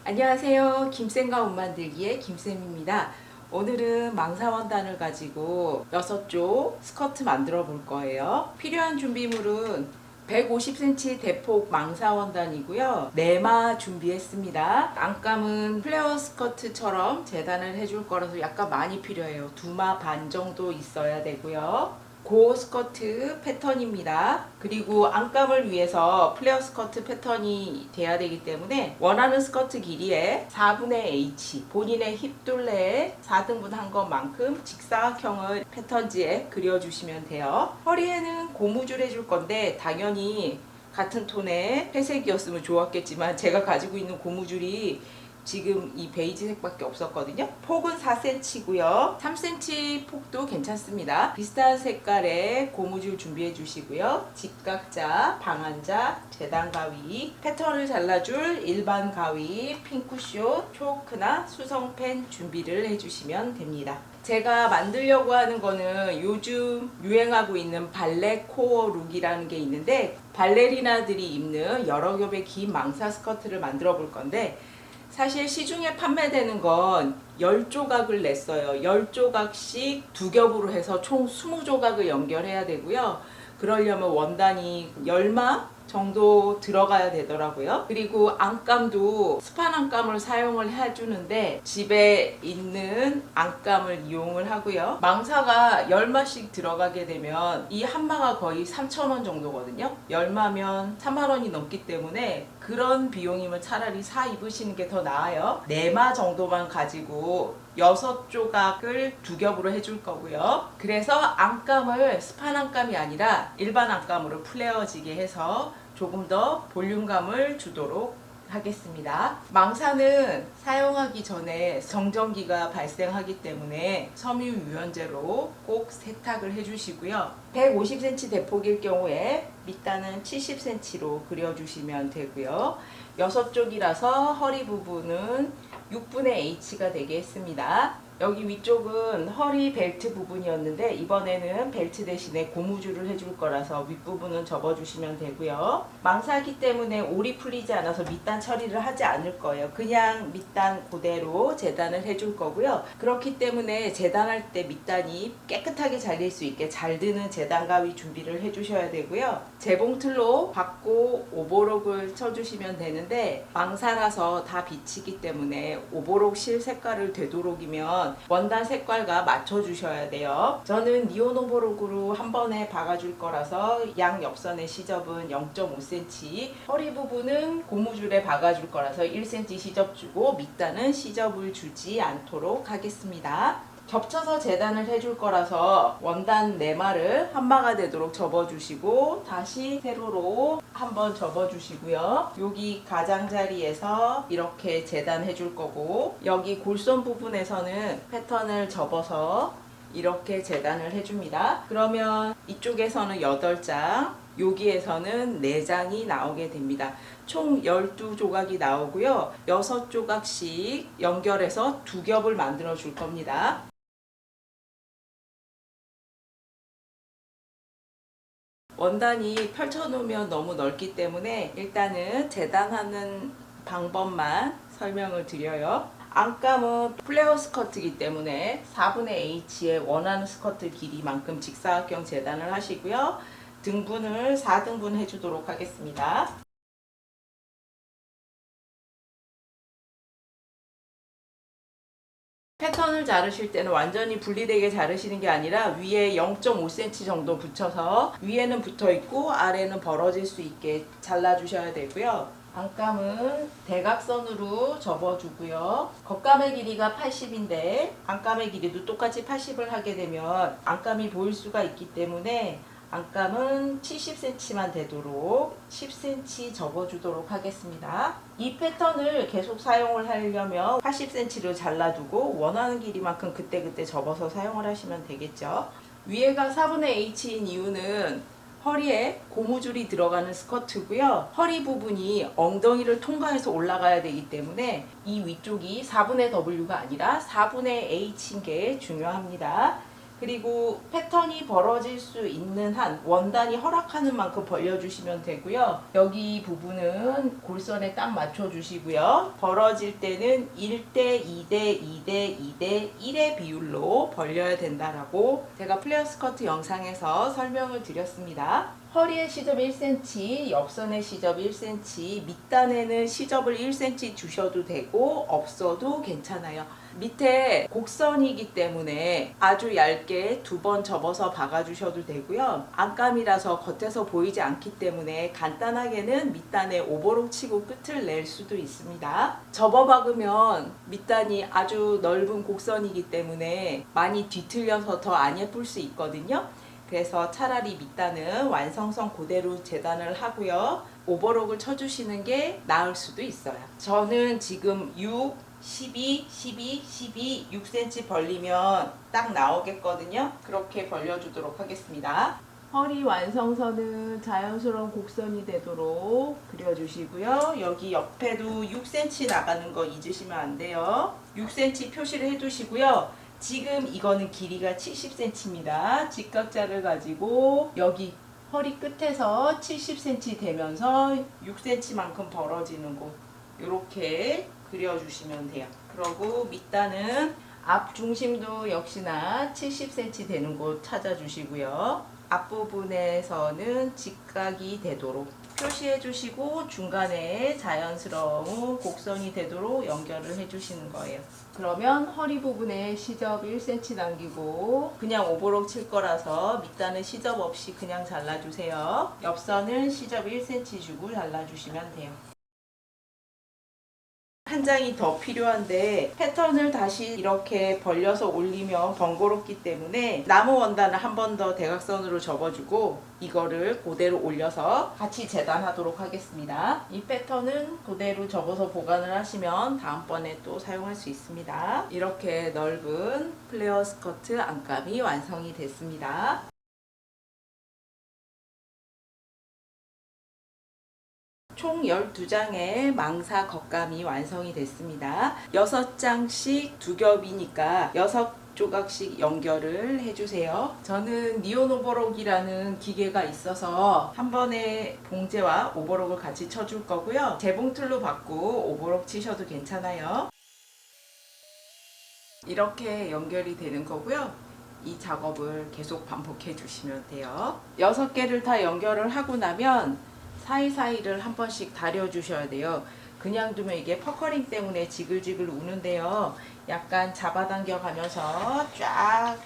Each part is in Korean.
안녕하세요. 김쌤과 옷 만들기의 김쌤입니다. 오늘은 망사원단을 가지고 6쪽 스커트 만들어 볼 거예요. 필요한 준비물은 150cm 대폭 망사원단이고요. 네마 준비했습니다. 안감은 플레어 스커트처럼 재단을 해줄 거라서 약간 많이 필요해요. 2마 반 정도 있어야 되고요. 고 스커트 패턴입니다. 그리고 안감을 위해서 플레어 스커트 패턴이 돼야 되기 때문에 원하는 스커트 길이의 4분의 H, 본인의 힙둘레에 4등분 한 것만큼 직사각형을 패턴지에 그려주시면 돼요. 허리에는 고무줄 해줄 건데 당연히 같은 톤의 회색이었으면 좋았겠지만 제가 가지고 있는 고무줄이 지금 이 베이지색밖에 없었거든요. 폭은 4cm고요. 3cm 폭도 괜찮습니다. 비슷한 색깔의 고무줄 준비해 주시고요. 직각자, 방한자, 재단 가위, 패턴을 잘라줄 일반 가위, 핑크쇼, 초크나 수성펜 준비를 해주시면 됩니다. 제가 만들려고 하는 거는 요즘 유행하고 있는 발레 코어 룩이라는 게 있는데 발레리나들이 입는 여러 겹의 긴 망사 스커트를 만들어 볼 건데 사실 시중에 판매되는 건 10조각을 냈어요. 10조각씩 두 겹으로 해서 총 20조각을 연결해야 되고요. 그러려면 원단이 10마 정도 들어가야 되더라고요. 그리고 안감도 스판 안감을 사용을 해주는데 집에 있는 안감을 이용을 하고요. 망사가 10마씩 들어가게 되면 이 한 마가 거의 3,000원 정도거든요. 10마면 3만원이 넘기 때문에 그런 비용이면 차라리 사 입으시는 게 더 나아요. 4마 정도만 가지고 6조각을 두 겹으로 해줄 거고요. 그래서 안감을 스판 안감이 아니라 일반 안감으로 플레어지게 해서 조금 더 볼륨감을 주도록 하겠습니다. 망사는 사용하기 전에 정전기가 발생하기 때문에 섬유 유연제로 꼭 세탁을 해주시고요. 150cm 대폭일 경우에 밑단은 70cm로 그려주시면 되고요. 6쪽이라서 허리 부분은 6분의 H가 되게 했습니다. 여기 위쪽은 허리 벨트 부분이었는데 이번에는 벨트 대신에 고무줄을 해줄 거라서 윗부분은 접어주시면 되고요. 망사기 때문에 올이 풀리지 않아서 밑단 처리를 하지 않을 거예요. 그냥 밑단 그대로 재단을 해줄 거고요. 그렇기 때문에 재단할 때 밑단이 깨끗하게 잘릴 수 있게 잘 드는 재단 가위 준비를 해주셔야 되고요. 재봉틀로 받고 오버록을 쳐주시면 되는데 망사라서 다 비치기 때문에 오버록 실 색깔을 되도록이면 원단 색깔과 맞춰주셔야 돼요. 저는 니온 오버록으로 한 번에 박아줄 거라서 양 옆선의 시접은 0.5cm, 허리 부분은 고무줄에 박아줄 거라서 1cm 시접 주고 밑단은 시접을 주지 않도록 하겠습니다. 겹쳐서 재단을 해줄 거라서 원단 4마를 한 마가 되도록 접어주시고 다시 세로로 한번 접어주시고요. 여기 가장자리에서 이렇게 재단해 줄 거고 여기 골선 부분에서는 패턴을 접어서 이렇게 재단을 해줍니다. 그러면 이쪽에서는 8장, 여기에서는 4장이 나오게 됩니다. 총 12조각이 나오고요. 6조각씩 연결해서 두 겹을 만들어 줄 겁니다. 원단이 펼쳐놓으면 너무 넓기 때문에 일단은 재단하는 방법만 설명을 드려요. 안감은 플레어 스커트이기 때문에 4분의 H의 원하는 스커트 길이만큼 직사각형 재단을 하시고요. 등분을 4등분 해주도록 하겠습니다. 패턴을 자르실 때는 완전히 분리되게 자르시는 게 아니라 위에 0.5cm 정도 붙여서 위에는 붙어 있고 아래는 벌어질 수 있게 잘라 주셔야 되고요. 안감은 대각선으로 접어주고요. 겉감의 길이가 80인데 안감의 길이도 똑같이 80을 하게 되면 안감이 보일 수가 있기 때문에 안감은 70cm만 되도록 10cm 접어주도록 하겠습니다. 이 패턴을 계속 사용을 하려면 80cm를 잘라두고 원하는 길이만큼 그때그때 접어서 사용을 하시면 되겠죠. 위에가 4분의 H인 이유는 허리에 고무줄이 들어가는 스커트고요. 허리 부분이 엉덩이를 통과해서 올라가야 되기 때문에 이 위쪽이 4분의 W가 아니라 4분의 H인 게 중요합니다. 그리고 패턴이 벌어질 수 있는 한 원단이 허락하는 만큼 벌려주시면 되고요. 여기 부분은 골선에 딱 맞춰주시고요. 벌어질 때는 1대 2대 2대 2대 1의 비율로 벌려야 된다라고 제가 플레어 스커트 영상에서 설명을 드렸습니다. 허리에 시접 1cm, 옆선에 시접 1cm, 밑단에는 시접을 1cm 주셔도 되고 없어도 괜찮아요. 밑에 곡선이기 때문에 아주 얇게 2번 접어서 박아주셔도 되고요. 안감이라서 겉에서 보이지 않기 때문에 간단하게는 밑단에 오버록 치고 끝을 낼 수도 있습니다. 접어 박으면 밑단이 아주 넓은 곡선이기 때문에 많이 뒤틀려서 더 안 예쁠 수 있거든요. 그래서 차라리 밑단은 완성선 그대로 재단을 하고요. 오버록을 쳐주시는 게 나을 수도 있어요. 저는 지금 6, 12, 12, 12, 6cm 벌리면 딱 나오겠거든요. 그렇게 벌려주도록 하겠습니다. 허리 완성선은 자연스러운 곡선이 되도록 그려주시고요. 여기 옆에도 6cm 나가는 거 잊으시면 안 돼요. 6cm 표시를 해두시고요. 지금 이거는 길이가 70cm입니다. 직각자를 가지고 여기 허리 끝에서 70cm 되면서 6cm만큼 벌어지는 곳 이렇게 그려주시면 돼요. 그리고 밑단은 앞 중심도 역시나 70cm 되는 곳 찾아주시고요. 앞부분에서는 직각이 되도록 표시해 주시고 중간에 자연스러운 곡선이 되도록 연결을 해 주시는 거예요. 그러면 허리 부분에 시접 1cm 남기고 그냥 오버록 칠 거라서 밑단은 시접 없이 그냥 잘라주세요. 옆선은 시접 1cm 주고 잘라주시면 돼요. 한 장이 더 필요한데 패턴을 다시 이렇게 벌려서 올리면 번거롭기 때문에 나무 원단을 한 번 더 대각선으로 접어주고 이거를 그대로 올려서 같이 재단하도록 하겠습니다. 이 패턴은 그대로 접어서 보관을 하시면 다음번에 또 사용할 수 있습니다. 이렇게 넓은 플레어 스커트 안감이 완성이 됐습니다. 총 12장의 망사 겉감이 완성이 됐습니다. 6장씩 2겹이니까 6조각씩 연결을 해주세요. 저는 니온 오버록이라는 기계가 있어서 한 번에 봉제와 오버록을 같이 쳐줄 거고요. 재봉틀로 받고 오버록 치셔도 괜찮아요. 이렇게 연결이 되는 거고요. 이 작업을 계속 반복해 주시면 돼요. 6개를 다 연결을 하고 나면 사이사이를 한 번씩 다려 주셔야 돼요. 그냥 두면 이게 퍼커링 때문에 지글지글 우는데요. 약간 잡아당겨 가면서 쫙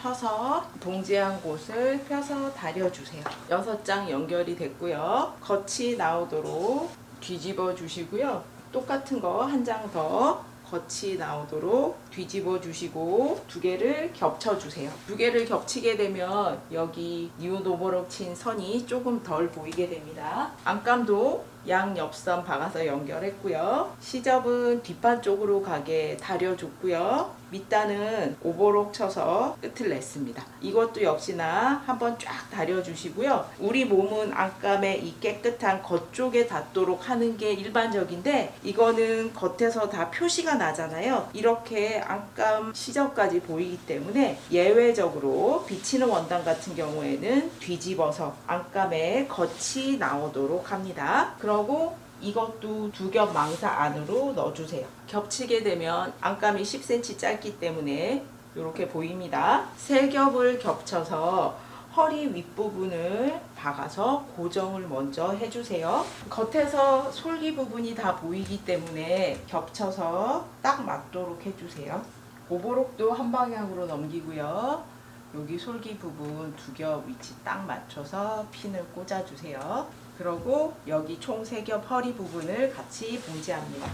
펴서 봉제한 곳을 펴서 다려 주세요. 6장 연결이 됐고요. 겉이 나오도록 뒤집어 주시고요. 똑같은 거 한 장 더 겉이 나오도록 뒤집어 주시고 2개를 겹쳐 주세요. 2개를 겹치게 되면 여기 니온 오버록 친 선이 조금 덜 보이게 됩니다. 안감도 양 옆선 박아서 연결했고요. 시접은 뒷판 쪽으로 가게 다려줬고요. 밑단은 오버록 쳐서 끝을 냈습니다. 이것도 역시나 한번 쫙 다려주시고요. 우리 몸은 안감에 이 깨끗한 겉쪽에 닿도록 하는 게 일반적인데 이거는 겉에서 다 표시가 나잖아요. 이렇게 안감 시접까지 보이기 때문에 예외적으로 비치는 원단 같은 경우에는 뒤집어서 안감에 겉이 나오도록 합니다. 그러고 이것도 2겹 망사 안으로 넣어주세요. 겹치게 되면 안감이 10cm 짧기 때문에 이렇게 보입니다. 3겹을 겹쳐서 허리 윗부분을 박아서 고정을 먼저 해주세요. 겉에서 솔기 부분이 다 보이기 때문에 겹쳐서 딱 맞도록 해주세요. 오버록도 한 방향으로 넘기고요. 여기 솔기 부분 2겹 위치 딱 맞춰서 핀을 꽂아주세요. 그리고 여기 총 3겹 허리 부분을 같이 봉제합니다.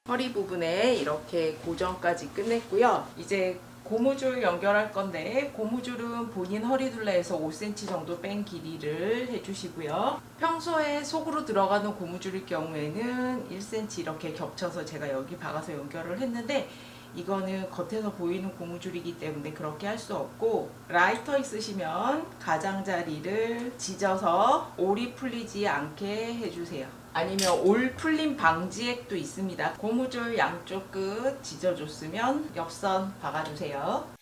허리 부분에 이렇게 고정까지 끝냈고요. 이제 고무줄 연결할 건데 고무줄은 본인 허리둘레에서 5cm 정도 뺀 길이를 해주시고요. 평소에 속으로 들어가는 고무줄일 경우에는 1cm 이렇게 겹쳐서 제가 여기 박아서 연결을 했는데 이거는 겉에서 보이는 고무줄이기 때문에 그렇게 할 수 없고, 라이터 있으시면 가장자리를 지져서 올이 풀리지 않게 해주세요. 아니면 올 풀림 방지액도 있습니다. 고무줄 양쪽 끝 지져줬으면 옆선 박아주세요.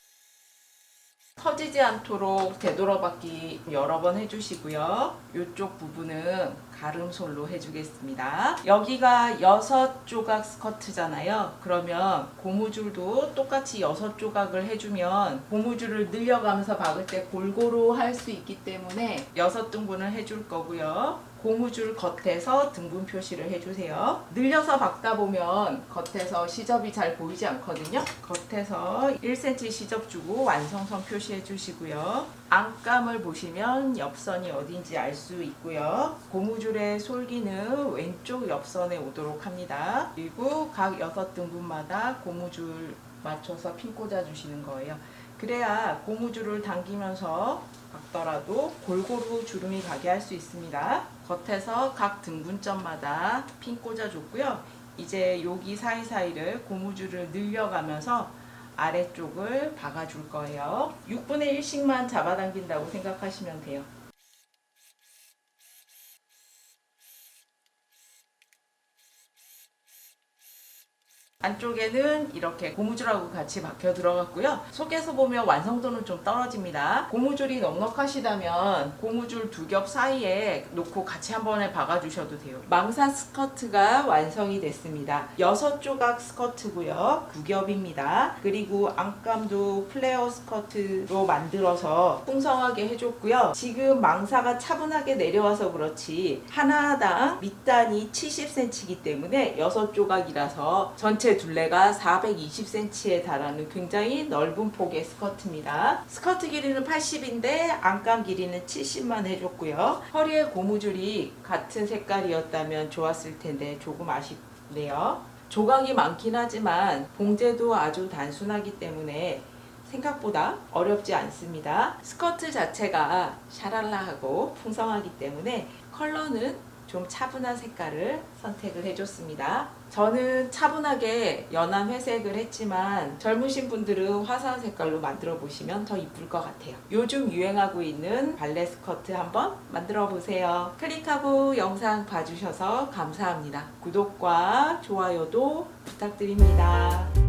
터지지 않도록 되돌아받기 여러 번 해주시고요. 이쪽 부분은 가름솔로 해주겠습니다. 여기가 6조각 스커트잖아요. 그러면 고무줄도 똑같이 6조각을 해주면 고무줄을 늘려가면서 박을 때 골고루 할 수 있기 때문에 6등분을 해줄 거고요. 고무줄 겉에서 등분 표시를 해주세요. 늘려서 박다 보면 겉에서 시접이 잘 보이지 않거든요. 겉에서 1cm 시접 주고 완성선 표시해 주시고요. 안감을 보시면 옆선이 어딘지 알 수 있고요. 고무줄의 솔기는 왼쪽 옆선에 오도록 합니다. 그리고 각 6등분마다 고무줄 맞춰서 핀 꽂아 주시는 거예요. 그래야 고무줄을 당기면서 박더라도 골고루 주름이 가게 할 수 있습니다. 겉에서 각 등분점마다 핀 꽂아줬고요. 이제 여기 사이사이를 고무줄을 늘려가면서 아래쪽을 박아줄 거예요. 6분의 1씩만 잡아당긴다고 생각하시면 돼요. 안쪽에는 이렇게 고무줄하고 같이 박혀 들어갔고요. 속에서 보면 완성도는 좀 떨어집니다. 고무줄이 넉넉하시다면 고무줄 2겹 사이에 놓고 같이 한 번에 박아 주셔도 돼요. 망사 스커트가 완성이 됐습니다. 6조각 스커트고요. 9겹입니다. 그리고 안감도 플레어 스커트로 만들어서 풍성하게 해줬고요. 지금 망사가 차분하게 내려와서 그렇지 하나당 밑단이 70cm이기 때문에 6조각이라서 전체 둘레가 420cm에 달하는 굉장히 넓은 폭의 스커트입니다. 스커트 길이는 80인데 안감 길이는 70만 해줬고요. 허리에 고무줄이 같은 색깔이었다면 좋았을 텐데 조금 아쉽네요. 조각이 많긴 하지만 봉제도 아주 단순하기 때문에 생각보다 어렵지 않습니다. 스커트 자체가 샤랄라하고 풍성하기 때문에 컬러는 좀 차분한 색깔을 선택을 해줬습니다. 저는 차분하게 연한 회색을 했지만 젊으신 분들은 화사한 색깔로 만들어 보시면 더 이쁠 것 같아요. 요즘 유행하고 있는 발레 스커트 한번 만들어 보세요. 클릭하고 영상 봐주셔서 감사합니다. 구독과 좋아요도 부탁드립니다.